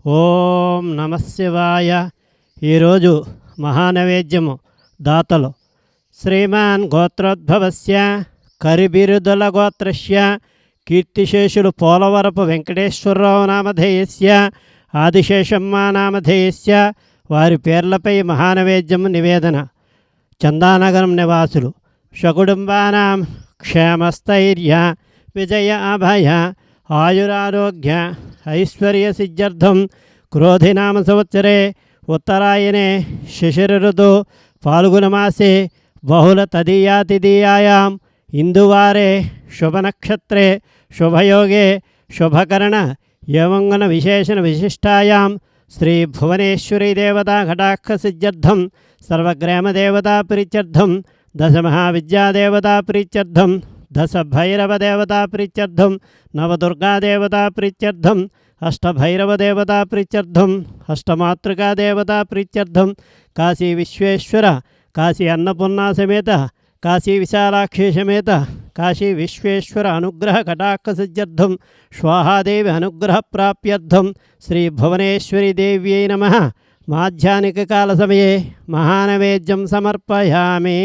ఓం నమః శివాయ. ఈరోజు మహానైవేద్యము దాతలు శ్రీమాన్ గోత్రోద్భవస్య కరిబిరుదల గోత్రస్య కీర్తిశేషులు పోలవరపు వెంకటేశ్వరరావు నామధేయస్య ఆదిశేషమ్మ నామధేయస్య వారి పేర్లపై మహానైవేద్యము నివేదన. చందానగరం నివాసులు షకుటుంబానాం క్షేమస్థైర్య విజయ అభయ ఆయురారోగ్య ఐశ్వర్య సిద్ధ్యర్థం క్రోధినామ సంవత్సరే ఉత్తరాయణే శిశిర ఋతు ఫాల్గుణమాసే బహుళ తదీయాతిథీయాయాం ఇందువారే శుభనక్షత్రే శుభయోగే శుభకరణ ఏమంగన విశేషణ విశిష్టాయాం శ్రీ భువనేశ్వరీ దేవతా ఘటాక్ష సిద్ధ్యర్థం సర్వగ్రామదేవతా ప్రీత్యర్థం దశ మహావిద్యాదేవతా ప్రీత్యర్థం దశ భైరవదేవతా ప్రీత్యర్థం నవదుర్గాదేవతా ప్రీత్యర్థం అష్టభైరవదేవతా ప్రీత్యర్థం అష్టమాతృకాదేవతా ప్రీత్యర్థం కాశీ విశ్వేశ్వర కాశీ అన్నపూర్ణ సమేత కాశీ విశాలాక్షి సమేత కాశీ విశ్వేశ్వర అనుగ్రహ కటాక్ష సిద్ధ్యర్థం స్వాహాదేవి అనుగ్రహ ప్రాప్యర్థం శ్రీ భువనేశ్వరి దేవ్యై నమః. మాధ్యాహ్నిక కాల సమయే మహానైవేద్యం సమర్పయామి.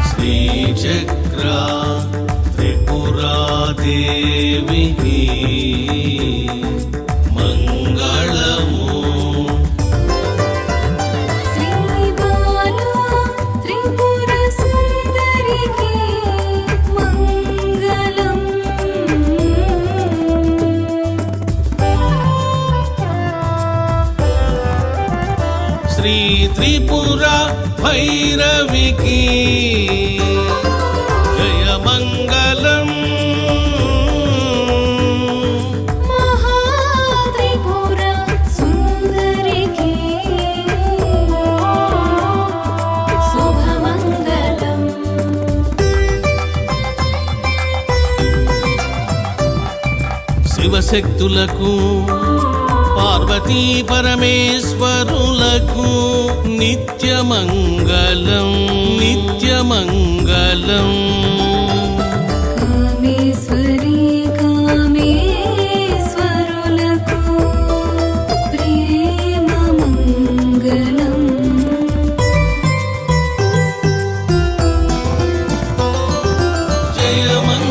శ్రీచక్రా త్రిపురాదేవికి మంగళము. శ్రీబాలా త్రిపుర సుందరికి మంగళం. శ్రీ త్రిపుర భైరవికి జయమంగళం. మహాత్రిపుర సుందరికి శుభమంగళం. శివశక్తులకు పార్వతీ పరమేశ్వరులకు నిత్యమంగళం నిత్యమంగళం. కామేశ్వరి కామేశ్వరులకు ప్రేమ మంగళం. జయమంగళం